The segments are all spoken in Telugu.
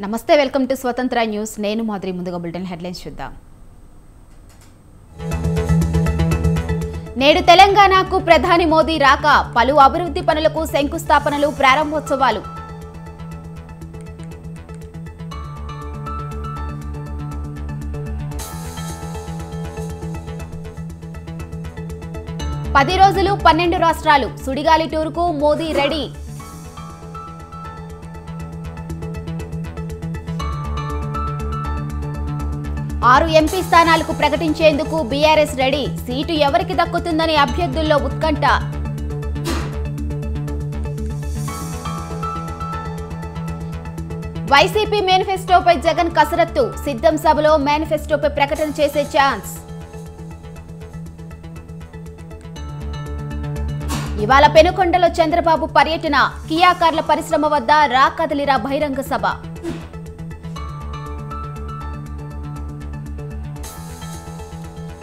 నమస్తే వెల్కమ్ టు స్వతంత్ర న్యూస్ నేను మాధురి ముందుగా బులెటిన్ హెడ్లైన్స్ చూద్దాం నేడు తెలంగాణకు ప్రధాని మోదీ రాక పలు అభివృద్ధి పనులకు శంకుస్థాపనలు ప్రారంభోత్సవాలు పది రోజులు 12 రాష్ట్రాలు సుడిగాలి టూర్కు మోదీ రెడీ ఆరు ఎంపీ స్థానాలకు ప్రకటించేందుకు బీఆర్ఎస్ రెడీ సీటు ఎవరికి దక్కుతుందని అభ్యర్థుల్లో ఉత్కంఠ వైసీపీ మేనిఫెస్టోపై జగన్ కసరత్తు సిద్ధం సభలో మేనిఫెస్టోపై ప్రకటన చేసే ఛాన్స్ ఇవాళ పెనుకొండలో చంద్రబాబు పర్యటన కియా కార్ల పరిశ్రమ వద్ద రా కదలిరా బహిరంగ సభ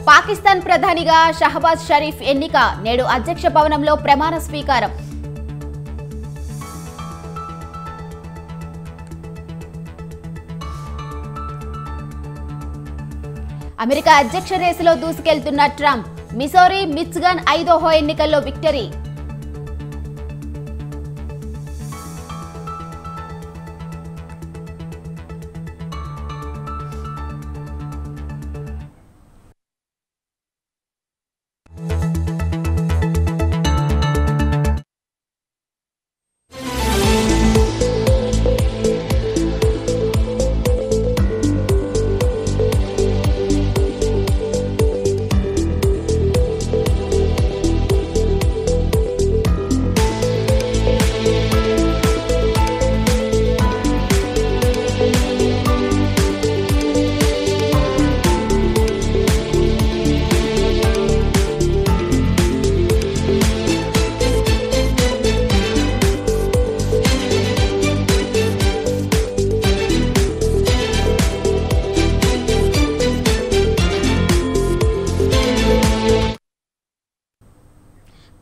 పాకిస్తాన్ ప్రధానిగా షహబాజ్ షరీఫ్ ఎన్నిక నేడు అధ్యక్ష భవనంలో ప్రమాణ స్వీకారం అమెరికా అధ్యక్ష రేసులో దూసుకెళ్తున్న ట్రంప్ మిసౌరీ మిచిగన్ ఐదోహో ఎన్నికల్లో విక్టరీ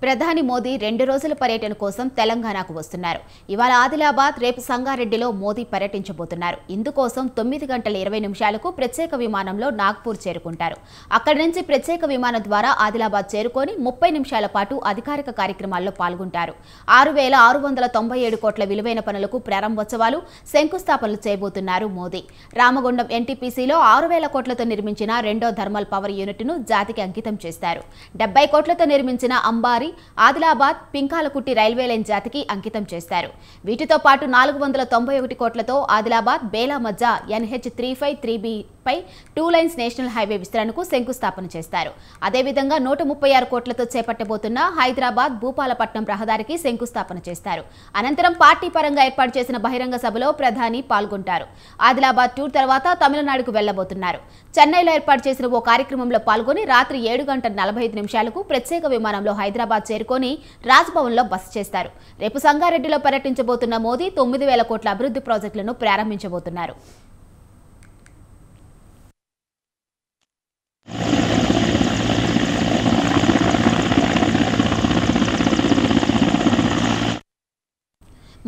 ప్రధాని మోదీ 2 రోజుల పర్యటన కోసం తెలంగాణకు వస్తున్నారు. ఇవాళ ఆదిలాబాద్, రేపు సంగారెడ్డిలో మోదీ పర్యటించబోతున్నారు. ఇందుకోసం 9 గంటల 20 నిమిషాలకు ప్రత్యేక విమానంలో నాగ్పూర్ చేరుకుంటారు. అక్కడి నుంచి ప్రత్యేక విమానం ద్వారా ఆదిలాబాద్ చేరుకొని 30 నిమిషాల పాటు అధికారిక కార్యక్రమాల్లో పాల్గొంటారు. 6,697 కోట్ల విలువైన పనులకు ప్రారంభోత్సవాలు, శంకుస్థాపనలు చేయబోతున్నారు మోదీ. రామగుండం ఎన్టీపీసీలో 6,000 కోట్లతో నిర్మించిన రెండో థర్మల్ పవర్ యూనిట్ను జాతికి అంకితం చేస్తారు. 70 కోట్లతో నిర్మించిన అంబారి, ఆదిలాబాద్, పింకాలకుట్టి రైల్వే లైన్ జాతికి అంకితం చేస్తారు. వీటితో పాటు 491 కోట్లతో ఆదిలాబాద్, బేలా మధ్య NH353B పై 2 లైన్స్ నేషనల్ హైవే విస్తరణకు శంకుస్థాపన చేస్తారు. అదేవిధంగా 136 కోట్లతో చేపట్టబోతున్న హైదరాబాద్ భూపాలపట్నం రహదారికి శంకుస్థాపన చేస్తారు. అనంతరం పార్టీ పరంగా ఏర్పాటు చేసిన బహిరంగ సభలో ప్రధాని పాల్గొంటారు. ఆదిలాబాద్ టూర్ తర్వాత తమిళనాడుకు వెళ్లబోతున్నారు. చెన్నైలో ఏర్పాటు చేసిన ఓ కార్యక్రమంలో పాల్గొని రాత్రి 7:45 ప్రత్యేక విమానంలో హైదరాబాద్ చేరుకొని రాజ్భవన్లో బస చేస్తారు. రేపు సంగారెడ్డిలో పర్యటించబోతున్న మోదీ 9,000 కోట్ల అభివృద్ధి ప్రాజెక్టులను ప్రారంభించబోతున్నారు.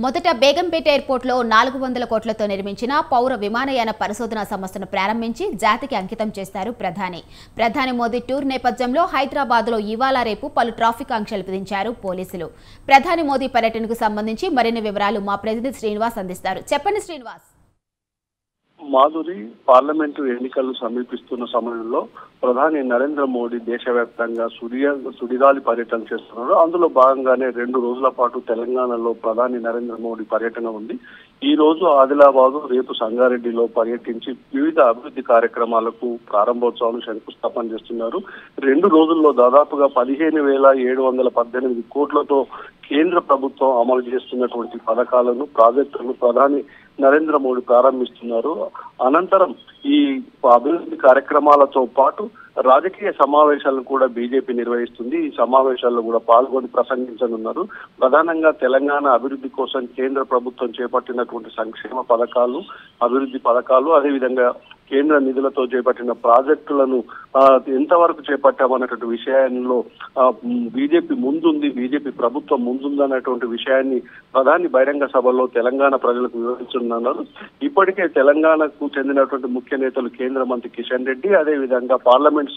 మొదట బేగంపేట ఎయిర్పోర్ట్లో 400 కోట్లతో నిర్మించిన పౌర విమానయాన పరిశోధన సంస్థను ప్రారంభించి జాతికి అంకితం చేస్తారు ప్రధాని మోదీ టూర్ నేపథ్యంలో హైదరాబాద్లో ఇవాళ రేపు పలు ట్రాఫిక్ ఆంక్షలు విధించారు పోలీసులు. ప్రధాని మోదీ పర్యటనకు సంబంధించి మరిన్ని వివరాలు మా ప్రతినిధి శ్రీనివాస్ అందిస్తారు. చెప్పండి శ్రీనివాస్. మాధురి, పార్లమెంటు ఎన్నికలు సమీపిస్తున్న సమయంలో ప్రధాని నరేంద్ర మోడీ దేశవ్యాప్తంగా సుడిగాలి పర్యటన చేస్తున్నారు. అందులో భాగంగానే 2 రోజుల పాటు తెలంగాణలో ప్రధాని నరేంద్ర మోడీ పర్యటన ఉంది. ఈ రోజు ఆదిలాబాద్, రేపు సంగారెడ్డిలో పర్యటించి వివిధ అభివృద్ధి కార్యక్రమాలకు ప్రారంభోత్సవాలు, శంకుస్థాపన చేస్తున్నారు. 2 రోజుల్లో దాదాపుగా 15,718 కోట్లతో కేంద్ర ప్రభుత్వం అమలు చేస్తున్నటువంటి పథకాలను, ప్రాజెక్టులను ప్రధాని నరేంద్ర మోడీ ప్రారంభిస్తున్నారు. అనంతరం ఈ అభివృద్ధి కార్యక్రమాలతో పాటు రాజకీయ సమావేశాలను కూడా బీజేపీ నిర్వహిస్తుంది. ఈ సమావేశాల్లో కూడా పాల్గొని ప్రసంగించనున్నారు. ప్రధానంగా తెలంగాణ అభివృద్ధి కోసం కేంద్ర ప్రభుత్వం చేపట్టినటువంటి సంక్షేమ పథకాలు, అభివృద్ధి పథకాలు, అదేవిధంగా కేంద్ర నిధులతో చేపట్టిన ప్రాజెక్టులను ఎంతవరకు చేపట్టామన్నటువంటి విషయంలో బీజేపీ ముందుంది, బీజేపీ ప్రభుత్వం ముందుంది అన్నటువంటి విషయాన్ని ప్రధాని బహిరంగ సభలో తెలంగాణ ప్రజలకు వివరిస్తున్నారు. ఇప్పటికే తెలంగాణకు చెందినటువంటి ముఖ్య నేతలు కేంద్ర మంత్రి కిషన్ రెడ్డి, అదే విధంగా పార్లమెంట్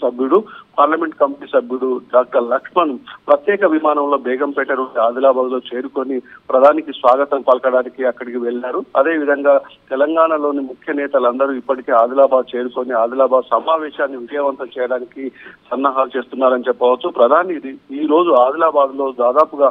కమిటీ సభ్యుడు డాక్టర్ లక్ష్మణ్ ప్రత్యేక విమానంలో బేగంపేట నుండి ఆదిలాబాద్ లో చేరుకొని ప్రధానికి స్వాగతం పలకడానికి అక్కడికి వెళ్లారు. అదే విధంగా తెలంగాణలోని ముఖ్య నేతలందరూ ఇప్పటికే ఆదిలాబాద్ చేరుకొని ఆదిలాబాద్ సమావేశాన్ని విజయవంతం చేయడానికి సన్నాహాలు చేస్తున్నారని చెప్పవచ్చు. ప్రధాని ఈ రోజు ఆదిలాబాద్ లో దాదాపుగా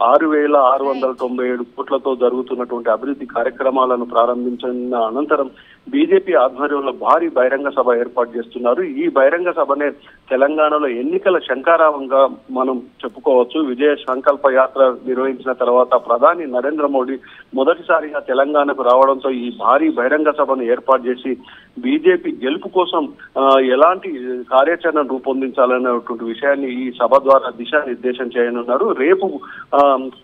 6,697 కోట్లతో జరుగుతున్నటువంటి అభివృద్ధి కార్యక్రమాలను ప్రారంభించిన అనంతరం బీజేపీ ఆధ్వర్యంలో భారీ బహిరంగ సభ ఏర్పాటు చేస్తున్నారు. ఈ బహిరంగ సభనే తెలంగాణలో ఎన్నికల శంఖారావంగా మనం చెప్పుకోవచ్చు. విజయ సంకల్ప యాత్ర నిర్వహించిన తర్వాత ప్రధాని నరేంద్ర మోడీ మొదటిసారిగా తెలంగాణకు రావడంతో ఈ భారీ బహిరంగ సభను ఏర్పాటు చేసి బీజేపీ గెలుపు కోసం ఎలాంటి కార్యాచరణ రూపొందించాలనేటువంటి విషయాన్ని ఈ సభ ద్వారా దిశానిర్దేశం చేయనున్నారు. రేపు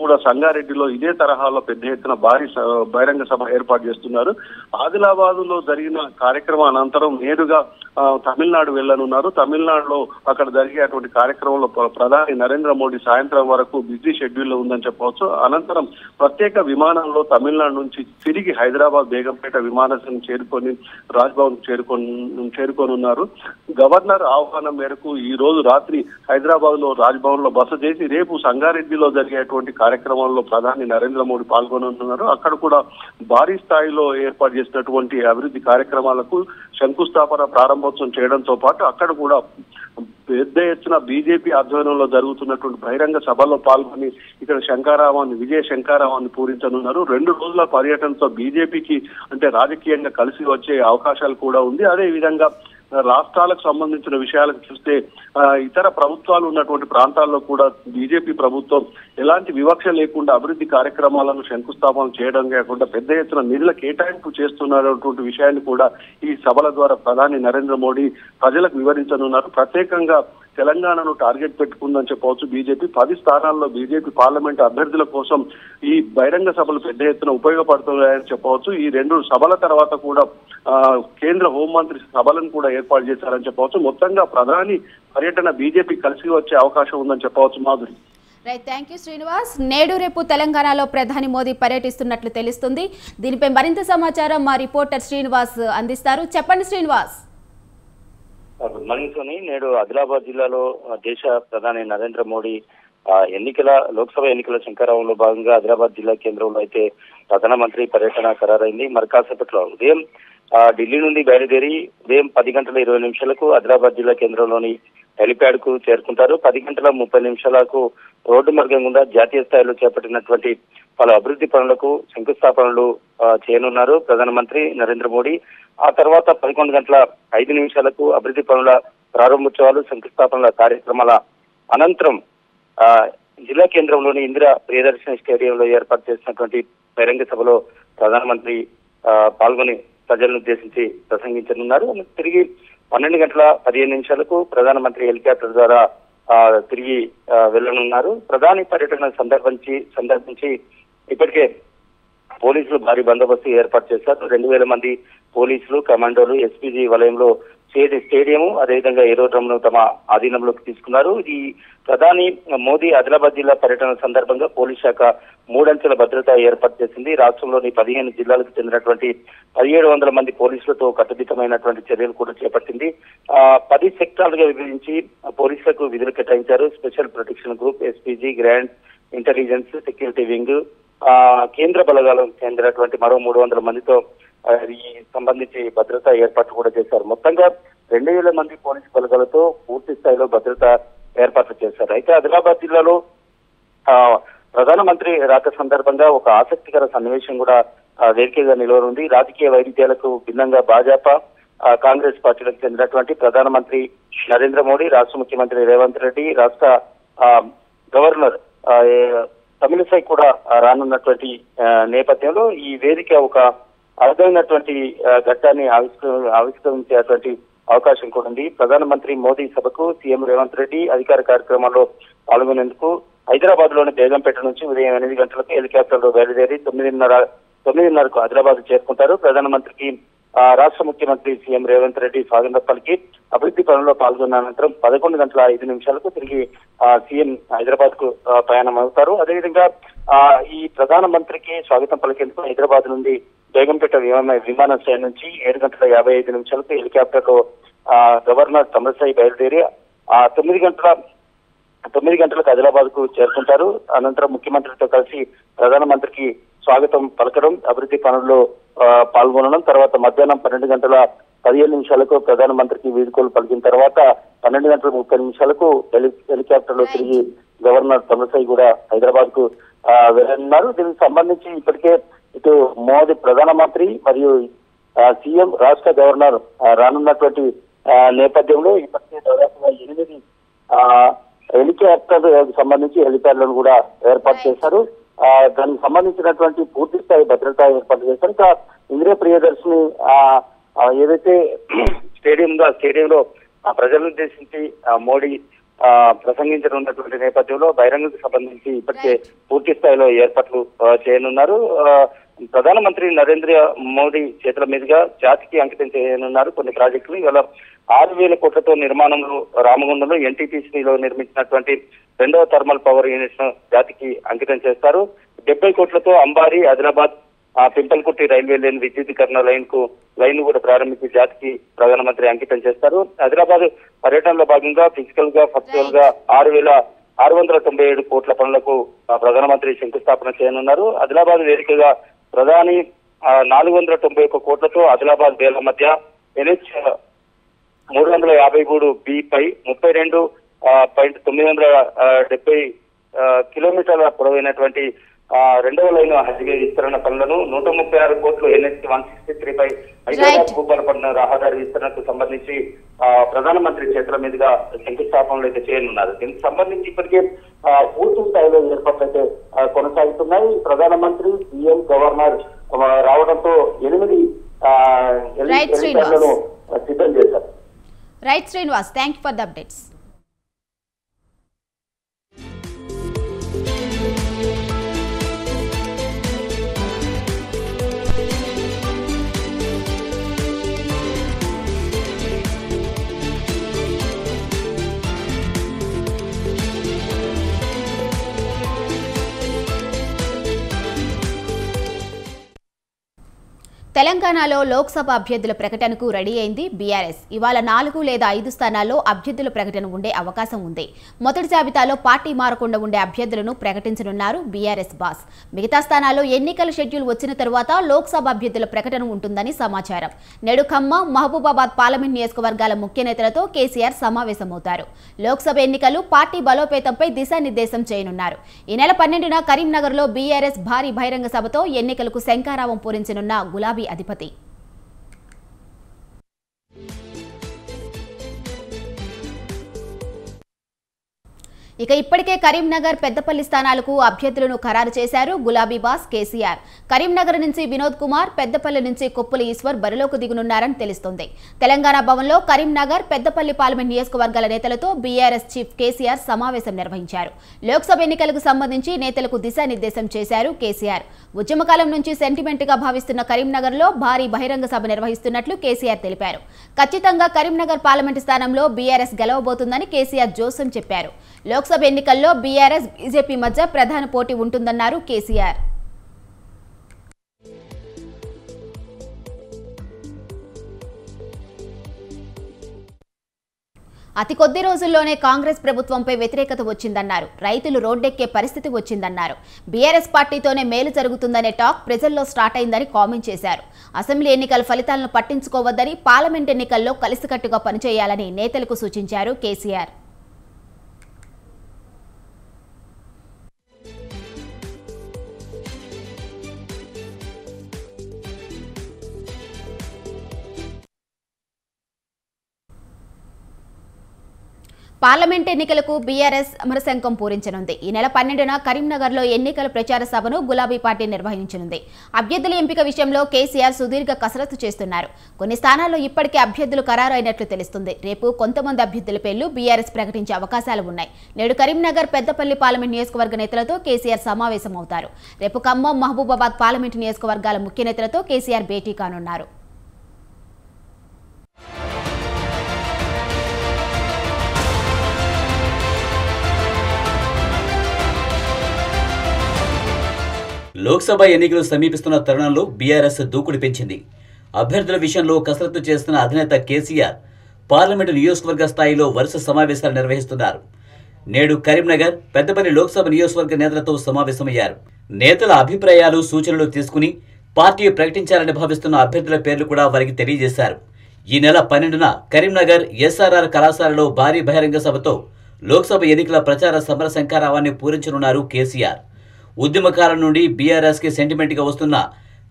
కూడా సంగారెడ్డిలో ఇదే తరహాలో పెద్ద ఎత్తున భారీ బహిరంగ సభ ఏర్పాటు చేస్తున్నారు. ఆదిలాబాద్ లో జరిగిన కార్యక్రమం అనంతరం నేరుగా తమిళనాడు వెళ్లనున్నారు. తమిళనాడులో అక్కడ జరిగేటువంటి కార్యక్రమంలో ప్రధాని నరేంద్ర మోడీ సాయంత్రం వరకు బిజీ షెడ్యూల్లో ఉందని చెప్పవచ్చు. అనంతరం ప్రత్యేక విమానంలో తమిళనాడు నుంచి తిరిగి హైదరాబాద్ బేగంపేట విమానాశ్రయం చేరుకొని రాజ్భవన్ చేరుకోనున్నారు. గవర్నర్ ఆహ్వానం మేరకు ఈ రోజు రాత్రి హైదరాబాద్ లో రాజ్భవన్ లో బస చేసి రేపు సంగారెడ్డిలో జరిగేటువంటి కార్యక్రమంలో ప్రధాని నరేంద్ర మోడీ పాల్గొనున్నారు. అక్కడ కూడా భారీ స్థాయిలో ఏర్పాటు చేసినటువంటి అభివృద్ధి కార్యక్రమాలకు శంకుస్థాపన ప్రారంభోత్సవం చేయడంతో పాటు అక్కడ కూడా పెద్ద ఎత్తున బీజేపీ ఆధ్వర్యంలో జరుగుతున్నటువంటి బహిరంగ సభలో పాల్గొని ఇక్కడ విజయ శంకారావాన్ని పూరించనున్నారు. 2 రోజుల పర్యటనతో బీజేపీకి అంటే రాజకీయంగా కలిసి వచ్చే అవకాశాలు కూడా ఉంది. అదే విధంగా రాష్ట్రాలకు సంబంధించిన విషయాలకు చూస్తే ఇతర ప్రభుత్వాలు ఉన్నటువంటి ప్రాంతాల్లో కూడా బీజేపీ ప్రభుత్వం ఎలాంటి వివక్ష లేకుండా అభివృద్ధి కార్యక్రమాలను శంకుస్థాపన చేయడం కాకుండా పెద్ద ఎత్తున నిధుల కేటాయింపు చేస్తున్నటువంటి విషయాన్ని కూడా ఈ సభల ద్వారా ప్రధాని నరేంద్ర మోడీ ప్రజలకు వివరించనున్నారు. ప్రత్యేకంగా తెలంగాణను టార్గెట్ పెట్టుకుందని చెప్పవచ్చు. బీజేపీ 10 స్థానాల్లో బీజేపీ పార్లమెంట్ అభ్యర్థుల కోసం ఈ బహిరంగ సభలు పెద్ద ఎత్తున ఉపయోగపడుతున్నాయని చెప్పవచ్చు. ఈ 2 సభల తర్వాత కూడా కేంద్ర హోంమంత్రి సభలను కూడా ఏర్పాటు చేశారని చెప్పవచ్చు. మొత్తంగా ప్రధాని పర్యటన బీజేపీ కలిసి వచ్చే అవకాశం ఉందని చెప్పవచ్చు. Madhuri. Right, thank you Srinivas. నేడు రేపు తెలంగాణలో ప్రధాని మోదీ పర్యటిస్తున్నట్లు తెలుస్తుంది. దీనిపై మరింత సమాచారం మా రిపోర్టర్ శ్రీనివాస్ అందిస్తారు. చెప్పండి శ్రీనివాస్. Good morning Soni. నేడు ఆదిలాబాద్ జిల్లాలో దేశ ప్రధాని నరేంద్ర మోడీ లోక్సభ ఎన్నికల శంఖారావంలో భాగంగా ఆదిలాబాద్ జిల్లా కేంద్రంలో అయితే ప్రధానమంత్రి పర్యటన ఖరారైంది. మరి కాసేపట్లో ఉదయం ఢిల్లీ నుండి బయలుదేరి ఉదయం 10:20 ఆదిలాబాద్ జిల్లా కేంద్రంలోని హెలిప్యాడ్ కు చేరుకుంటారు. 10:30 రోడ్డు మార్గం గుండా జాతీయ స్థాయిలో చేపట్టినటువంటి పలు అభివృద్ధి పనులకు శంకుస్థాపనలు చేయనున్నారు ప్రధానమంత్రి నరేంద్ర మోడీ. ఆ తర్వాత 11:05 అభివృద్ధి పనుల ప్రారంభోత్సవాలు శంకుస్థాపనల కార్యక్రమాల అనంతరం జిల్లా కేంద్రంలోని ఇందిరా ప్రియదర్శిని స్టేడియంలో ఏర్పాటు చేసినటువంటి బహిరంగ సభలో ప్రధానమంత్రి పాల్గొని ప్రజలను ఉద్దేశించి ప్రసంగించనున్నారు. తిరిగి 12:15 ప్రధానమంత్రి హెలికాప్టర్ ద్వారా తిరిగి వెళ్లనున్నారు. ప్రధాని పర్యటన సందర్భించి ఇప్పటికే పోలీసులు భారీ బందోబస్తు ఏర్పాటు చేశారు. 2,000 మంది పోలీసులు, కమాండోలు ఎస్పీజీ వలయంలో స్టేడియం అదేవిధంగా ఏరోడ్రమ్ను తమ ఆధీనంలోకి తీసుకున్నారు. ఈ ప్రధాని మోదీ ఆదిలాబాద్ జిల్లా పర్యటన సందర్భంగా పోలీస్ శాఖ 3 అంచెల భద్రత ఏర్పాటు చేసింది. రాష్ట్రంలోని 15 జిల్లాలకు చెందినటువంటి 1,700 మంది పోలీసులతో కట్టుదిట్టమైనటువంటి చర్యలు కూడా చేపట్టింది. 10 సెక్టార్లుగా విభజించి పోలీసులకు విధులు కేటాయించారు. Special protection group, SPG, grand intelligence, security wing, కేంద్ర బలగాలకు చెందినటువంటి మరో 300 మందితో ఈ సంబంధించి భద్రత ఏర్పాట్లు కూడా చేశారు. మొత్తంగా 2,000 మంది పోలీసు బలగాలతో పూర్తి స్థాయిలో భద్రత ఏర్పాట్లు చేశారు. అయితే ఆదిలాబాద్ జిల్లాలో ప్రధానమంత్రి రాక సందర్భంగా ఒక ఆసక్తికర సన్నివేశం కూడా వేదికగా నిలవనుంది. రాజకీయ వైరుధ్యాలకు భిన్నంగా భాజపా, కాంగ్రెస్ పార్టీలకు చెందినటువంటి ప్రధానమంత్రి నరేంద్ర మోడీ, రాష్ట్ర ముఖ్యమంత్రి రేవంత్ రెడ్డి, రాష్ట్ర గవర్నర్ తమిళిసై కూడా రానున్నటువంటి నేపథ్యంలో ఈ వేదిక ఒక అరుదైనటువంటి ఘట్టాన్ని ఆవిష్కరించేటువంటి అవకాశం కూడా ఉంది. ప్రధానమంత్రి మోదీ సభకు సీఎం రేవంత్ రెడ్డి అధికార కార్యక్రమాల్లో పాల్గొనేందుకు హైదరాబాద్ లోని బేగంపేట నుంచి ఉదయం 8 గంటలకు హెలికాప్టర్ లో బయలుదేరి 9:30 ఆదిలాబాద్ చేరుకుంటారు. ప్రధానమంత్రికి రాష్ట్ర ముఖ్యమంత్రి సీఎం రేవంత్ రెడ్డి స్వాగతం పలికి అభివృద్ధి పనుల్లో పాల్గొన్న అనంతరం 11:05 తిరిగి సీఎం హైదరాబాద్ కు ప్రయాణం అవుతారు. అదేవిధంగా ఈ ప్రధానమంత్రికి స్వాగతం పలికేందుకు హైదరాబాద్ నుండి బేగంపేట విమానాశ్రయం నుంచి 7:55 హెలికాప్టర్ లో గవర్నర్ తమిళసై బయలుదేరి 9 గంటలకు ఆదిలాబాద్ కు చేరుకుంటారు. అనంతరం ముఖ్యమంత్రితో కలిసి ప్రధానమంత్రికి స్వాగతం పలకడం, అభివృద్ధి పనుల్లో పాల్గొనడం, తర్వాత మధ్యాహ్నం 12:15 ప్రధానమంత్రికి వీడ్కోలు పలికిన తర్వాత 12:30 హెలికాప్టర్ లో తిరిగి గవర్నర్ తమిళసై కూడా హైదరాబాద్ కు వెళ్ళనున్నారు. దీనికి సంబంధించి ఇప్పటికే ఇటు మోదీ ప్రధానమంత్రి మరియు సీఎం రాష్ట్ర గవర్నర్ రానున్నటువంటి నేపథ్యంలో ఇప్పటికే దాదాపుగా 8 హెలికాప్టర్ సంబంధించి హెలిప్యాడ్లను కూడా ఏర్పాటు చేశారు. దానికి సంబంధించినటువంటి పూర్తి స్థాయి భద్రత ఏర్పాటు చేశారు. ఇంకా ఇంద్రియ ప్రియదర్శిని ఏదైతే స్టేడియంలో ప్రజలను ఉద్దేశించి మోడీ ప్రసంగించనున్నటువంటి నేపథ్యంలో బహిరంగకు సంబంధించి ఇప్పటికే పూర్తి స్థాయిలో ఏర్పాట్లు చేయనున్నారు. ప్రధానమంత్రి నరేంద్ర మోడీ చేతుల మీదుగా జాతికి అంకితం చేయనున్నారు కొన్ని ప్రాజెక్టులు. ఇవాళ 6,000 కోట్లతో నిర్మాణంలో రామగుండంలో ఎన్టీపీసీలో నిర్మించినటువంటి 2వ థర్మల్ పవర్ యూనిట్ ను జాతికి అంకితం చేస్తారు. 70 కోట్లతో అంబారి ఆదిలాబాద్ పింపల్కుట్టి రైల్వే లైన్ విద్యుదీకరణ లైన్ కూడా ప్రారంభించి జాతికి ప్రధానమంత్రి అంకితం చేస్తారు. ఆదిలాబాద్ పర్యటనలో భాగంగా ఫిజికల్ గా వర్చువల్ గా 6,697 కోట్ల పనులకు ప్రధానమంత్రి శంకుస్థాపన చేయనున్నారు. ఆదిలాబాద్ వేదికగా ప్రధాని 491 కోట్లతో ఆదిలాబాద్ బేల మధ్య NH 353B పై 32.970 కిలోమీటర్ల పొడవైనటువంటి 2వ లైన్ హైవే విస్తరణ పనులను 136 కోట్లు NH 163 పై హైదరాబాద్ భూపాలపట్నం రహదారి విస్తరణకు సంబంధించి ప్రధానమంత్రి చేతుల మీదుగా శంకుస్థాపనలు అయితే చేయనున్నారు. దీనికి సంబంధించి ఇప్పటికే పూర్తి స్థాయిలో ఏర్పాట్లు అయితే కొనసాగుతున్నాయి. ప్రధానమంత్రి సీఎం గవర్నర్ రావడంతో 8 హెలికాప్టర్లను సిద్ధం చేశారు. Right Srinivas, thank you for the updates. తెలంగాణలో లోక్సభ అభ్యర్థుల ప్రకటనకు రెడీ అయింది బీఆర్ఎస్. ఇవాళ 4 లేదా 5 స్థానాల్లో అభ్యర్థుల ప్రకటన ఉండే అవకాశం ఉంది. మొదటి జాబితాలో పార్టీ మారకుండా ఉండే అభ్యర్థులను ప్రకటించనున్నారు బీఆర్ఎస్ బాస్. మిగతా స్థానాల్లో ఎన్నికల షెడ్యూల్ వచ్చిన తరువాత లోక్సభ అభ్యర్థుల ప్రకటన ఉంటుందని సమాచారం. నేడు ఖమ్మం, మహబూబాబాద్ పార్లమెంట్ నియోజకవర్గాల ముఖ్య నేతలతో కేసీఆర్ సమావేశమవుతారు. లోక్సభ ఎన్నికలు పార్టీ బలోపేతంపై దిశానిర్దేశం చేయనున్నారు. ఈ నెల 12న కరీంనగర్లో బీఆర్ఎస్ భారీ బహిరంగ సభతో ఎన్నికలకు శంఖారావం పూరించనున్న గులాబీ అధిపతి. ఇక ఇప్పటికే కరీంనగర్, పెద్దపల్లి స్థానాలకు అభ్యర్థులను ఖరారు చేశారు గులాబీ బాస్ కేసీఆర్. కరీంనగర్ నుంచి వినోద్ కుమార్, పెద్దపల్లి నుంచి కొప్పుల ఈశ్వర్ బరిలోకి దిగనున్నారని తెలుస్తోంది. తెలంగాణ భవన్లో కరీంనగర్, పెద్దపల్లి పార్లమెంట్ నియోజకవర్గాల నేతలతో బీఆర్ఎస్ చీఫ్ కేసీఆర్ సమావేశం నిర్వహించారు. లోక్సభ ఎన్నికలకు సంబంధించి నేతలకు దిశానిర్దేశం చేశారు కేసీఆర్. ఉద్యమకాలం నుంచి సెంటిమెంట్ గా భావిస్తున్న కరీంనగర్లో భారీ బహిరంగ సభ నిర్వహిస్తున్నట్లు కేసీఆర్ తెలిపారు. ఖచ్చితంగా కరీంనగర్ పార్లమెంటు స్థానంలో బీఆర్ఎస్ గెలవబోతుందని కేసీఆర్ జోస్యం చెప్పారు. లోక్సభ ఎన్నికల్లో బీఆర్ఎస్, బీజేపీ మధ్య ప్రధాన పోటీ ఉంటుందన్నారు కేసీఆర్. అతి కొద్ది రోజుల్లోనే కాంగ్రెస్ ప్రభుత్వంపై వ్యతిరేకత వచ్చిందన్నారు. రైతులు రోడ్డెక్కే పరిస్థితి వచ్చిందన్నారు. బీఆర్ఎస్ పార్టీతోనే మేలు జరుగుతుందనే టాక్ ప్రజల్లో స్టార్ట్ అయిందని కామెంట్ చేశారు. అసెంబ్లీ ఎన్నికల ఫలితాలను పట్టించుకోవద్దని, పార్లమెంట్ ఎన్నికల్లో కలిసికట్టుగా పనిచేయాలని నేతలకు సూచించారు కేసీఆర్. పార్లమెంట్ ఎన్నికలకు బీఆర్ఎస్ అమరశంఖం పూరించనుంది. ఈ నెల 12న కరీంనగర్లో ఎన్నికల ప్రచార సభను గులాబీ పార్టీ నిర్వహించనుంది. అభ్యర్థుల ఎంపిక విషయంలో కేసీఆర్ సుదీర్ఘ కసరత్తు చేస్తున్నారు. కొన్ని స్థానాల్లో ఇప్పటికే అభ్యర్థులు ఖరారు అయినట్లు తెలుస్తుంది. రేపు కొంతమంది అభ్యర్థుల పేర్లు బీఆర్ఎస్ ప్రకటించే అవకాశాలు ఉన్నాయి. నేడు కరీంనగర్, పెద్దపల్లి పార్లమెంట్ నియోజకవర్గ నేతలతో కేసీఆర్ సమావేశమవుతారు. రేపు ఖమ్మం, మహబూబాబాద్ పార్లమెంట్ నియోజకవర్గాల ముఖ్య నేతలతో కేసీఆర్ భేటీ కానున్నారు. లోక్సభ ఎన్నికలు సమీపిస్తున్న తరుణంలో బీఆర్ఎస్ దూకుడు పెంచింది. అభ్యర్థుల విషయంలో కసరత్తు చేస్తున్న అధినేత కేసీఆర్ పార్లమెంటు నియోజకవర్గ స్థాయిలో వరుస సమావేశాలు నిర్వహిస్తున్నారు. నేడు కరీంనగర్, పెద్దపల్లి లోక్సభ నియోజకవర్గ నేతలతో సమావేశమయ్యారు. నేతల అభిప్రాయాలు, సూచనలు తీసుకుని పార్టీ ప్రకటించాలని భావిస్తున్న అభ్యర్థుల పేర్లు కూడా వారికి తెలియజేశారు. ఈ నెల 12న కరీంనగర్ ఎస్ఆర్ఆర్ కళాశాలలో భారీ బహిరంగ సభతో లోక్సభ ఎన్నికల ప్రచార సమర శంఖారావాన్ని పూరించనున్నారు కేసీఆర్. ఉద్యమకాలం నుండి బీఆర్ఎస్కి సెంటిమెంట్గా వస్తున్న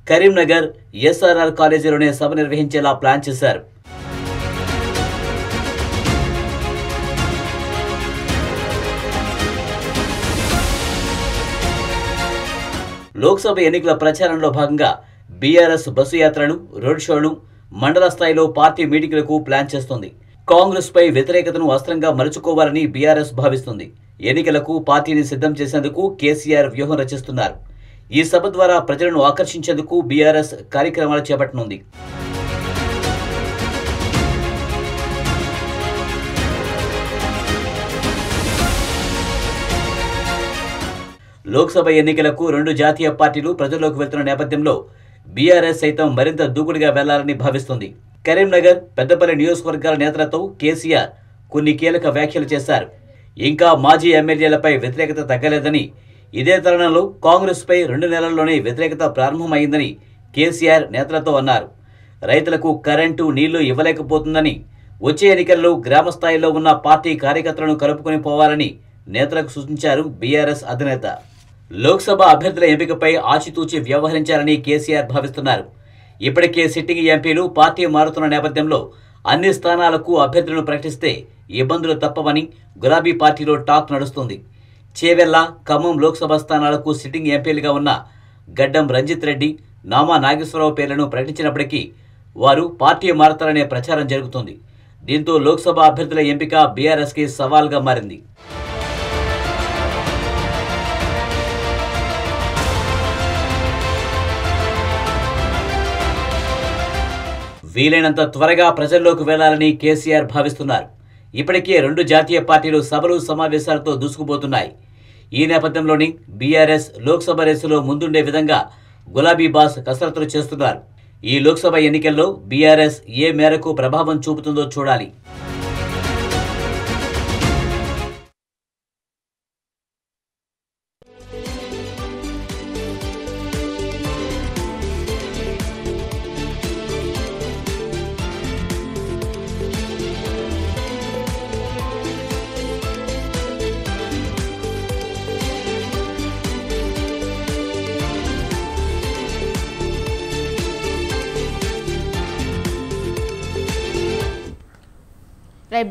కరీంనగర్ ఎస్ఆర్ఆర్ కాలేజీలోనే సభ నిర్వహించేలా ప్లాన్ చేశారు. లోక్సభ ఎన్నికల ప్రచారంలో భాగంగా బీఆర్ఎస్ బస్సు యాత్రలు, రోడ్ షోలు, మండల స్థాయిలో పార్టీ మీటింగులకు ప్లాన్ చేస్తోంది. కాంగ్రెస్ పై వ్యతిరేకతను అస్త్రంగా మలుచుకోవాలని బీఆర్ఎస్ భావిస్తుంది. ఎన్నికలకు పార్టీని సిద్ధం చేసేందుకు కేసీఆర్ వ్యూహం రచిస్తున్నారు. ఈ సభ ద్వారా ప్రజలను ఆకర్షించేందుకు బీఆర్ఎస్ కార్యక్రమాలు చేపట్టనుంది. లోక్సభ ఎన్నికలకు 2 జాతీయ పార్టీలు ప్రజల్లోకి వెళ్తున్న నేపథ్యంలో బీఆర్ఎస్ సైతం మరింత దూకుడుగా వెళ్లాలని భావిస్తుంది. కరీంనగర్, పెద్దపల్లి నియోజకవర్గాల నేతలతో కేసీఆర్ కొన్ని కీలక వ్యాఖ్యలు చేశారు. ఇంకా మాజీ ఎమ్మెల్యేలపై వ్యతిరేకత తగ్గలేదని, ఇదే తరుణంలో కాంగ్రెస్పై 2 నెలల్లోనే వ్యతిరేకత ప్రారంభమైందని కేసీఆర్ నేతలతో అన్నారు. రైతులకు కరెంటు, నీళ్లు ఇవ్వలేకపోతుందని, వచ్చే ఎన్నికల్లో గ్రామ స్థాయిలో ఉన్న పార్టీ కార్యకర్తలను కలుపుకొని పోవాలని నేతలకు సూచించారు బీఆర్ఎస్ అధినేత. లోక్సభ అభ్యర్థుల ఎంపికపై ఆచితూచి వ్యవహరించాలని కేసీఆర్ భావిస్తున్నారు. ఇప్పటికే సిట్టింగ్ ఎంపీలు పార్టీ మారుతున్న నేపథ్యంలో అన్ని స్థానాలకు అభ్యర్థులను ప్రకటిస్తే ఇబ్బందులు తప్పవని గులాబీ పార్టీలో టాక్ నడుస్తుంది. చేవెళ్ల, ఖమ్మం లోక్సభ స్థానాలకు సిట్టింగ్ ఎంపీలుగా ఉన్న గడ్డం రంజిత్ రెడ్డి, నామా నాగేశ్వరరావు పేర్లను ప్రకటించినప్పటికీ వారు పార్టీ మారతారనే ప్రచారం జరుగుతుంది. దీంతో లోక్సభ అభ్యర్థుల ఎంపిక బీఆర్ఎస్కి సవాల్గా మారింది. వీలైనంత త్వరగా ప్రజల్లోకి వెళ్లాలని కేసీఆర్ భావిస్తున్నారు. ఇప్పటికే 2 జాతీయ పార్టీలు సభలు, సమావేశాలతో దూసుకుపోతున్నాయి. ఈ నేపథ్యంలోని బీఆర్ఎస్ లోక్సభ రేసులో ముందుండే విధంగా గులాబీ బాస్ కసరత్తులు చేస్తున్నారు. ఈ లోక్సభ ఎన్నికల్లో బీఆర్ఎస్ ఏ మేరకు ప్రభావం చూపుతుందో చూడాలి.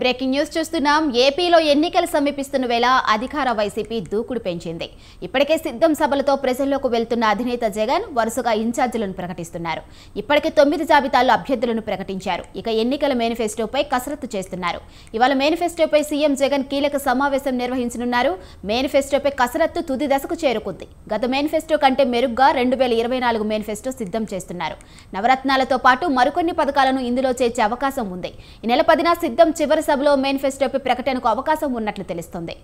బ్రేకింగ్ న్యూస్ చూస్తున్నాం. ఏపీలో ఎన్నికలు సమీపిస్తున్న వేళ అధికార వైసీపీ దూకుడు పెంచింది. ఇప్పటికే సిద్ధం సభలతో ప్రజల్లోకి వెళ్తున్న అధినేత జగన్ వరుసగా ఇన్ఛార్జీలను ప్రకటిస్తున్నారు. ఇప్పటికే 9 జాబితాల్లో అభ్యర్థులను ప్రకటించారు. ఇక ఎన్నికల మేనిఫెస్టోపై కసరత్తు చేస్తున్నారు. ఇవాళ మేనిఫెస్టోపై సీఎం జగన్ కీలక సమావేశం నిర్వహించనున్నారు. మేనిఫెస్టోపై కసరత్తు తుది దశకు చేరుకుంది. గత మేనిఫెస్టో కంటే మెరుగ్గా 2024 మేనిఫెస్టో సిద్ధం చేస్తున్నారు. నవరత్నాలతో పాటు మరికొన్ని పథకాలను ఇందులో చేర్చే అవకాశం ఉంది. ఈ నెల 10న సిద్ధం చివరి సభలో మేనిఫెస్టోపై ప్రకటనకు అవకాశం ఉన్నట్లు తెలుస్తోంది.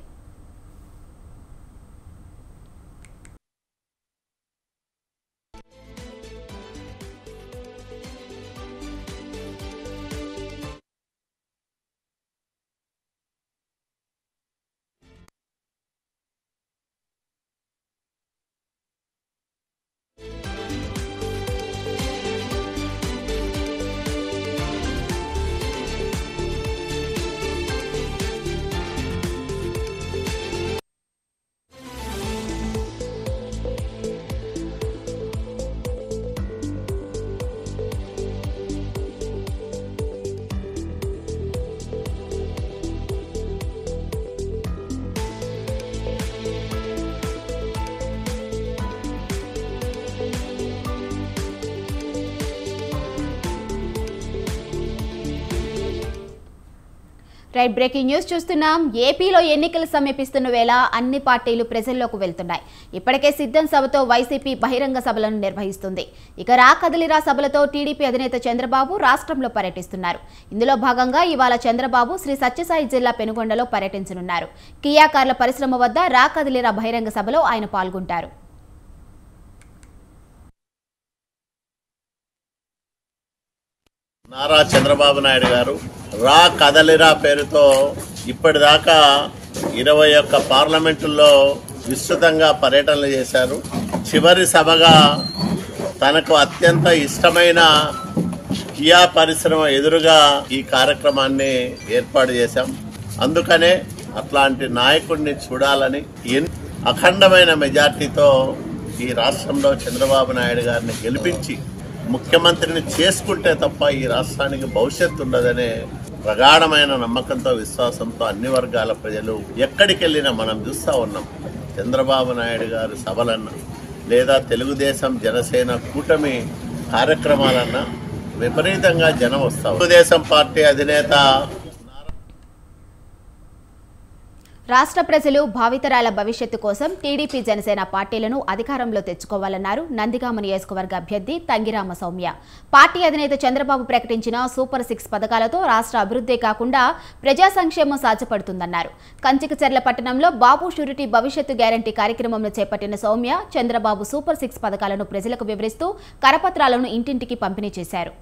బ్రేకింగ్ న్యూస్ చూస్తున్నాం. ఏపీలో ఎన్నికలు సమీపిస్తున్న వేళ అన్ని పార్టీలు ప్రజల్లోకి వెళ్తున్నాయి. ఇప్పటికే సిద్ధం సభతో వైసీపీ బహిరంగ సభలను నిర్వహిస్తుంది. ఇక రా కదిలిరా సభలతో టీడీపీ అధినేత చంద్రబాబు రాష్ట్రంలో పర్యటిస్తున్నారు. ఇందులో భాగంగా ఇవాళ చంద్రబాబు శ్రీ సత్యసాయి జిల్లా పెనుగొండలో పర్యటించనున్నారు. కియా కార్ల పరిశ్రమ వద్ద రా కదిలిరా బహిరంగ సభలో ఆయన పాల్గొంటారు. నారా చంద్రబాబు నాయుడు గారు రా కదలిరా పేరుతో ఇప్పటిదాకా 21 పార్లమెంటుల్లో విస్తృతంగా పర్యటనలు చేశారు. చివరి సభగా తనకు అత్యంత ఇష్టమైన కియా పరిశ్రమ ఎదురుగా ఈ కార్యక్రమాన్ని ఏర్పాటు చేశాం. అందుకనే అట్లాంటి నాయకుడిని చూడాలని అఖండమైన మెజార్టీతో ఈ రాష్ట్రంలో చంద్రబాబు నాయుడు గారిని గెలిపించి ముఖ్యమంత్రిని చేసుకుంటే తప్ప ఈ రాష్ట్రానికి భవిష్యత్తు ఉండదనే ప్రగాఢమైన నమ్మకంతో విశ్వాసంతో అన్ని వర్గాల ప్రజలు ఎక్కడికి వెళ్ళినా మనం చూస్తూ ఉన్నాం. చంద్రబాబు నాయుడు గారు సభలన్నా లేదా తెలుగుదేశం జనసేన కూటమి కార్యక్రమాలన్నా విపరీతంగా జనం వస్తారు. తెలుగుదేశం పార్టీ అధినేత రాష్ట్ర ప్రజలు భావితరాల భవిష్యత్తు కోసం టీడీపీ జనసేన పార్టీలను అధికారంలో తెచ్చుకోవాలన్నారు నందిగామ నియోజకవర్గ అభ్యర్థి తంగిరామ సౌమ్య. పార్టీ అధినేత చంద్రబాబు ప్రకటించిన సూపర్ 6 పథకాలతో రాష్ట్ర అభివృద్ధే కాకుండా ప్రజా సంక్షేమం సాధ్యపడుతుందన్నారు. కంచికచర్ల పట్టణంలో బాబు షూరిటీ భవిష్యత్తు గ్యారంటీ కార్యక్రమంలో చేపట్టిన సౌమ్య చంద్రబాబు సూపర్ 6 పథకాలను ప్రజలకు వివరిస్తూ కరపత్రాలను ఇంటింటికి పంపిణీ చేశారు.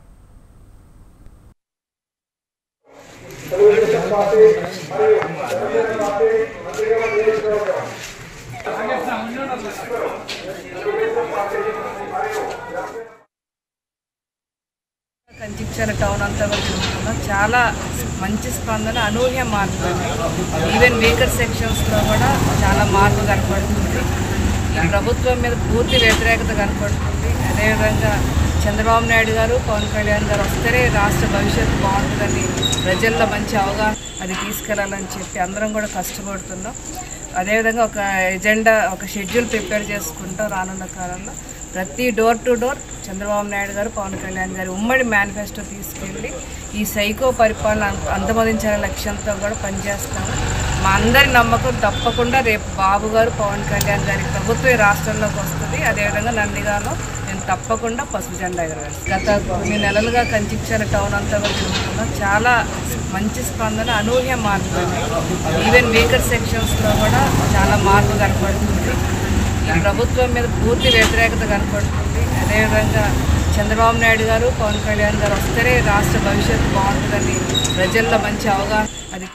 కంచికచర్ల టౌన్ అంతా తిరుగుతున్నాం. చాలా మంచి స్పందన, అనూహ్య మార్పు. ఈవెన్ వీకర్ సెక్షన్స్లో కూడా చాలా మార్పు కనపడుతుంది. ఈ ప్రభుత్వం మీద పూర్తి వ్యతిరేకత కనపడుతుంది. అదేవిధంగా చంద్రబాబు నాయుడు గారు, పవన్ కళ్యాణ్ గారు వస్తేనే రాష్ట్ర భవిష్యత్తు బాగుంటుందని ప్రజల్లో మంచి అవగాహన అది తీసుకెళ్లాలని చెప్పి అందరం కూడా కష్టపడుతున్నాం. అదేవిధంగా ఒక ఎజెండా, ఒక షెడ్యూల్ ప్రిపేర్ చేసుకుంటాం. రానున్న కాలంలో ప్రతి door to door Chandrababu Naidu గారు, పవన్ కళ్యాణ్ గారు ఉమ్మడి మేనిఫెస్టో తీసుకెళ్ళి ఈ సైకో పరిపాలన అంతమొదించాలనే లక్ష్యంతో కూడా పనిచేస్తాము. మా అందరి నమ్మకం తప్పకుండా రేపు బాబు గారు, పవన్ కళ్యాణ్ గారి ప్రభుత్వం ఈ రాష్ట్రంలోకి వస్తుంది. అదేవిధంగా నందిగాలో నేను తప్పకుండా పసుపు జెండా ఎగరవేస్తాను. గత కొన్ని నెలలుగా కంచికచర్ల టౌన్ అంతా తిరుగుతున్నాం. చాలా మంచి స్పందన, అనూహ్య మార్పు. ఈవెన్ వీకర్ సెక్షన్స్లో కూడా చాలా మార్పు కనపడుతుంది. ఈ ప్రభుత్వం మీద పూర్తి వ్యతిరేకత కనపడుతుంది. అదేవిధంగా చంద్రబాబు నాయుడు గారు, పవన్ కళ్యాణ్ గారు వస్తేనే రాష్ట్ర భవిష్యత్తు బాగుంటుందని ప్రజల్లో మంచి అవగాహన అది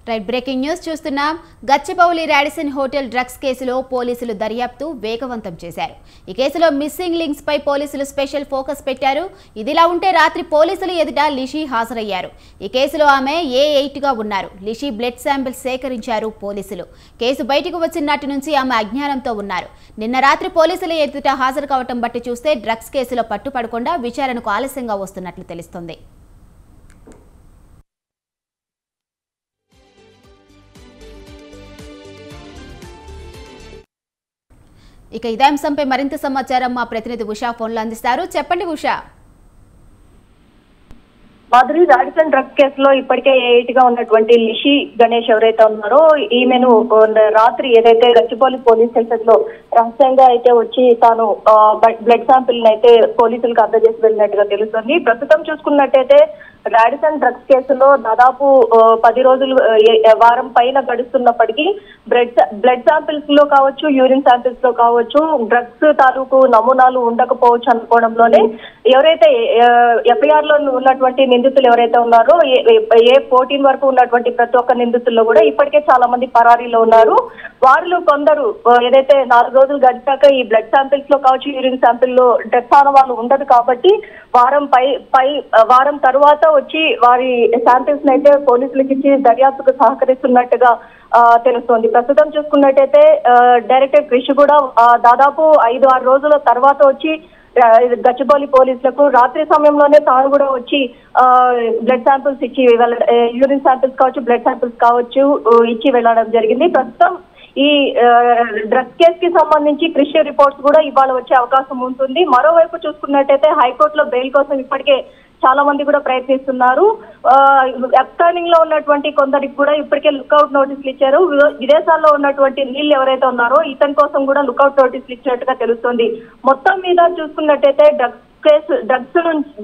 రైట్ బ్రేకింగ్ న్యూస్ చూస్తున్నాం. గచ్చిబౌలి రాడిసన్ హోటల్ డ్రగ్స్ కేసులో పోలీసులు దర్యాప్తు వేగవంతం చేశారు. ఈ కేసులో మిస్సింగ్ లింక్స్ పై పోలీసులు స్పెషల్ ఫోకస్ పెట్టారు. ఇదిలా ఉంటే రాత్రి పోలీసుల ఎదుట లిషి హాజరయ్యారు. ఈ కేసులో ఆమె A8గా ఉన్నారు. లిషి బ్లడ్ శాంపిల్ సేకరించారు పోలీసులు. కేసు బయటకు వచ్చిన నాటి నుంచి ఆమె అజ్ఞానంతో ఉన్నారు. నిన్న రాత్రి పోలీసుల ఎదుట హాజరు కావటం బట్టి చూస్తే డ్రగ్స్ కేసులో పట్టుపడకుండా విచారణకు ఆలస్యంగా వస్తున్నట్లు తెలుస్తోంది. ఇక ఇదే అంశంపై మరింత సమాచారం మా ప్రతినిధి ఉషా ఫోన్లో అందిస్తారు. చెప్పండి ఉషా. మాధురి, రాడిసన్ డ్రగ్ కేసులో ఇప్పటికే A8గా ఉన్నటువంటి లిషి గణేష్ ఎవరైతే ఉన్నారో ఈమెను రాత్రి ఏదైతే గచ్చిబౌలి పోలీస్ స్టేషన్ లో రహస్యంగా అయితే వచ్చి తాను బ్లడ్ శాంపిల్ అయితే పోలీసులకు అందజేసి వెళ్ళినట్టుగా తెలుస్తుంది. ప్రస్తుతం చూసుకున్నట్టయితే రాడిసన్ డ్రగ్స్ కేసులో దాదాపు 10 రోజులు వారం పైన గడుస్తున్నప్పటికీ బ్లడ్ శాంపిల్స్ లో కావచ్చు, యూరిన్ శాంపిల్స్ లో కావచ్చు డ్రగ్స్ తాలూకు నమూనాలు ఉండకపోవచ్చు అనుకోవడంలోనే ఎవరైతే ఎఫ్ఐఆర్ లో ఉన్నటువంటి నిందితులు ఎవరైతే ఉన్నారో A14 వరకు ఉన్నటువంటి ప్రతి ఒక్క నిందితుల్లో కూడా ఇప్పటికే చాలా మంది పరారీలో ఉన్నారు. వారిలో కొందరు ఏదైతే 4 రోజులు గడిచాక ఈ బ్లడ్ శాంపిల్స్ లో కావచ్చు, యూరిన్ శాంపిల్ లో డెత్ వాళ్ళు ఉండదు కాబట్టి వారం తర్వాత వచ్చి వారి శాంపిల్స్ అయితే పోలీసులకు ఇచ్చి దర్యాప్తుకు సహకరిస్తున్నట్టుగా తెలుస్తోంది. ప్రస్తుతం చూసుకున్నట్టయితే డైరెక్టర్ క్రిష్ కూడా దాదాపు 5-6 రోజుల తర్వాత వచ్చి గచ్చిబౌలి పోలీసులకు రాత్రి సమయంలోనే తాను కూడా వచ్చి బ్లడ్ శాంపిల్స్ ఇచ్చి యూరిన్ శాంపిల్స్ కావచ్చు, బ్లడ్ శాంపిల్స్ కావచ్చు ఇచ్చి వెళ్ళడం జరిగింది. ప్రస్తుతం ఈ డ్రగ్స్ కేసు కి సంబంధించి క్రిష్ రిపోర్ట్స్ కూడా ఇవాళ వచ్చే అవకాశం ఉంటుంది. మరోవైపు చూసుకున్నట్టయితే హైకోర్టులో బెయిల్ కోసం ఇప్పటికే చాలా మంది కూడా ప్రయత్నిస్తున్నారు. అబ్స్కాండింగ్ లో ఉన్నటువంటి కొందరికి కూడా ఇప్పటికే లుక్అవుట్ నోటీసులు ఇచ్చారు. విదేశాల్లో ఉన్నటువంటి నీళ్ళు ఎవరైతే ఉన్నారో ఇతని కోసం కూడా లుక్అవుట్ నోటీసులు ఇచ్చినట్టుగా తెలుస్తుంది. మొత్తం మీద చూసుకున్నట్టయితే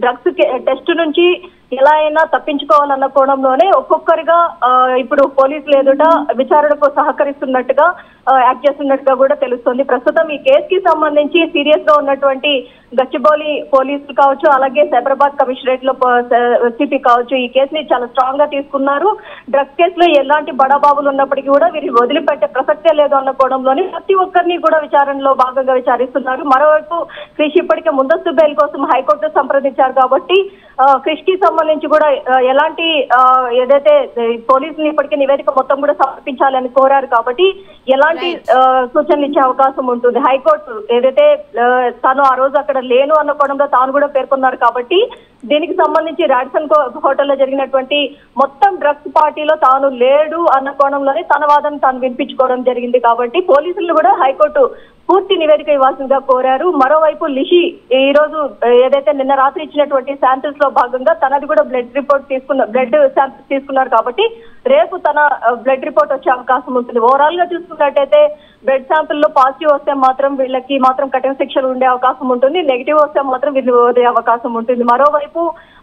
డ్రగ్స్ టెస్ట్ నుంచి ఎలా అయినా తప్పించుకోవాలన్న కోణంలోనే ఒక్కొక్కరిగా ఇప్పుడు పోలీసులు ఎదుట విచారణకు సహకరిస్తున్నట్టుగా యాక్ట్ చేస్తున్నట్టుగా కూడా తెలుస్తుంది. ప్రస్తుతం ఈ కేసుకి సంబంధించి సీరియస్ గా ఉన్నటువంటి గచ్చిబౌలి పోలీసులు కావచ్చు, అలాగే సైబరాబాద్ కమిషనరేట్ లో సిపి కావచ్చు ఈ కేసుని చాలా స్ట్రాంగ్ గా తీసుకున్నారు. డ్రగ్స్ కేసులో ఎలాంటి బడాబాబులు ఉన్నప్పటికీ కూడా వీరిని వదిలిపెట్టే ప్రసక్తే లేదు అన్న కోణంలోనే ప్రతి ఒక్కరిని కూడా విచారణలో భాగంగా విచారిస్తున్నారు. మరోవైపు క్రిష్ ఇప్పటికే ముందస్తు బెయిల్ కోసం హైకోర్టు సంప్రదించారు కాబట్టి క్రిష్ కి సంబంధించి కూడా ఎలాంటి ఏదైతే పోలీసులు ఇప్పటికే నివేదిక మొత్తం కూడా సమర్పించాలని కోరారు కాబట్టి ఎలాంటి సూచనలు ఇచ్చే అవకాశం ఉంటుంది. హైకోర్టు ఏదైతే తాను ఆ రోజు అక్కడ లేను అన్న కోణంలో తాను కూడా పేర్కొన్నారు కాబట్టి దీనికి సంబంధించి రాడిసన్ హోటల్లో జరిగినటువంటి మొత్తం డ్రగ్స్ పార్టీలో తాను లేడు అన్న కోణంలోనే తన వాదన తాను వినిపించుకోవడం జరిగింది కాబట్టి పోలీసులు కూడా హైకోర్టు పూర్తి నివేదిక ఇవ్వాల్సిందిగా కోరారు. మరోవైపు లిషి ఈ రోజు ఏదైతే నిన్న రాత్రి ఇచ్చినటువంటి శాంపిల్స్ లో భాగంగా తనది కూడా బ్లడ్ శాంపిల్స్ తీసుకున్నారు కాబట్టి రేపు తన బ్లడ్ రిపోర్ట్ వచ్చే అవకాశం ఉంటుంది. ఓవరాల్ గా చూసుకున్నట్టయితే బ్లడ్ శాంపిల్ లో పాజిటివ్ వస్తే మాత్రం వీళ్ళకి మాత్రం కఠిన శిక్షలు ఉండే అవకాశం ఉంటుంది, నెగిటివ్ వస్తే మాత్రం వీళ్ళు వదిలే అవకాశం ఉంటుంది. మరోవైపు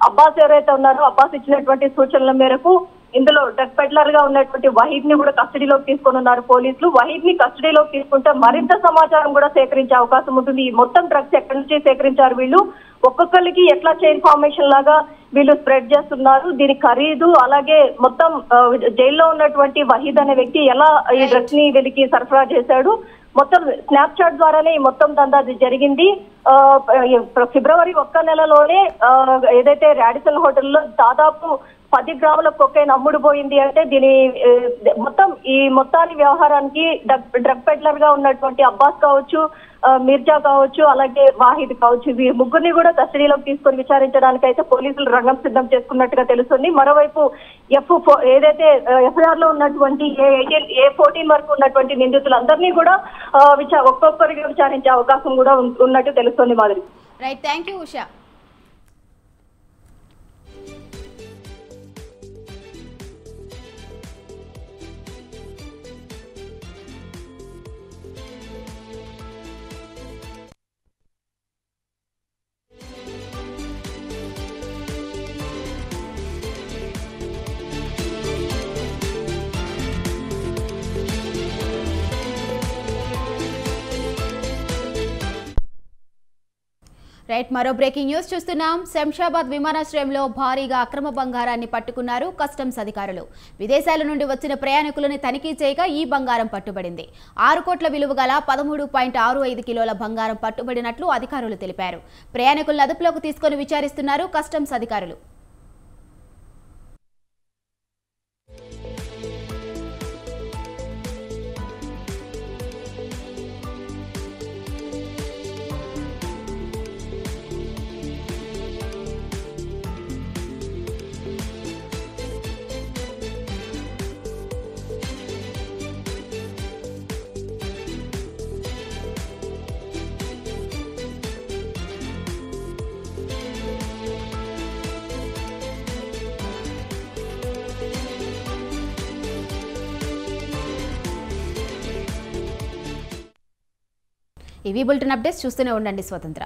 అబ్బాస్ ఎవరైతే ఉన్నారో అబ్బాస్ ఇచ్చినటువంటి సూచనల మేరకు ఇందులో డ్రగ్ పెడ్లర్ గా ఉన్నటువంటి వహీద్ ని కూడా కస్టడీలోకి తీసుకొని ఉన్నారు పోలీసులు. వహీద్ ని కస్టడీలోకి తీసుకుంటే మరింత సమాచారం కూడా సేకరించే అవకాశం ఉంటుంది. ఈ మొత్తం డ్రగ్స్ ఎక్కడి నుంచి సేకరించారు వీళ్ళు, ఒక్కొక్కరికి ఎట్లా చైన్ ఫార్మేషన్ లాగా వీళ్ళు స్ప్రెడ్ చేస్తున్నారు, దీని ఖరీదు, అలాగే మొత్తం జైల్లో ఉన్నటువంటి వహీద్ అనే వ్యక్తి ఎలా ఈ డ్రగ్స్ ని వీళ్ళకి సరఫరా చేశాడు, మొత్తం స్నాప్ చాట్ ద్వారానే ఈ మొత్తం దందా జరిగింది. ఫిబ్రవరి 1 నెలలోనే ఏదైతే రాడిసన్ హోటల్లో దాదాపు 10 గ్రాముల కొకైన్ అమ్ముడు పోయింది అంటే దీని మొత్తం ఈ మొత్తాన్ని వ్యవహారానికి డ్రగ్ పెడ్లర్ గా ఉన్నటువంటి అబ్బాస్ కావచ్చు, మిర్జా కావచ్చు, అలాగే వాహిద్ కావచ్చు, ఈ ముగ్గురిని కూడా కస్టడీలోకి తీసుకొని విచారించడానికి అయితే పోలీసులు రంగం సిద్ధం చేసుకున్నట్టుగా తెలుస్తుంది. మరోవైపు ఏదైతే ఎఫ్ఐఆర్ లో ఉన్నటువంటి A14 వరకు ఉన్నటువంటి నిందితులందరినీ కూడా ఒక్కొక్కరిగా విచారించే అవకాశం కూడా ఉన్నట్టు తెలుస్తుంది. మాదిరి right, thank you Usha. Right, మరో బ్రేకింగ్ న్యూస్ చూస్తున్నాం. శంషాబాద్ విమానాశ్రయంలో భారీగా అక్రమ బంగారాన్ని పట్టుకున్నారు కస్టమ్స్ అధికారులు. విదేశాల నుండి వచ్చిన ప్రయాణికులను తనిఖీ చేయగా ఈ బంగారం పట్టుబడింది. 6 కోట్ల విలువ గల 13.65 కిలోల బంగారం పట్టుబడినట్లు అధికారులు తెలిపారు. ప్రయాణికులను అదుపులోకి తీసుకొని విచారిస్తున్నారు కస్టమ్స్ అధికారులు. ఇవి బులెటిన్ అప్డేట్స్, చూస్తూనే ఉండండి స్వతంత్ర.